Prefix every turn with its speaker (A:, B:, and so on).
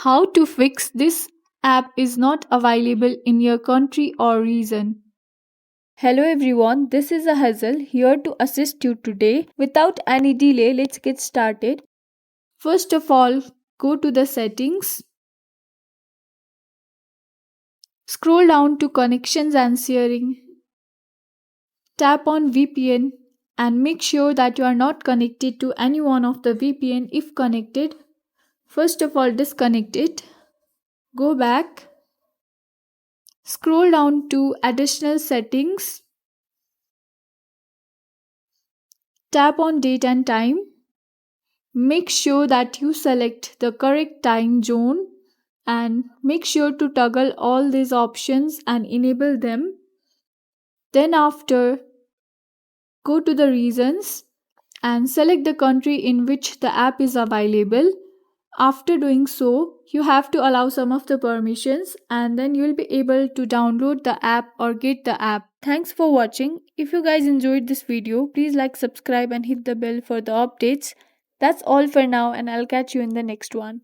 A: How to fix this app is not available in your country or region. Hello everyone, this is Hazel here to assist you today. Without any delay, let's get started. First of all, go to the settings, scroll down to connections and sharing, tap on VPN and make sure that you are not connected to any one of the VPN. If connected, first of all disconnect it, go back, scroll down to additional settings, tap on date and time. Make sure that you select the correct time zone and make sure to toggle all these options and enable them. Then after, go to the regions and select the country in which the app is available. After doing so, you have to allow some of the permissions and then you will be able to download the app or get the app. Thanks for watching. If you guys enjoyed this video, please like, subscribe and hit the bell for the updates. That's all for now and I'll catch you in the next one.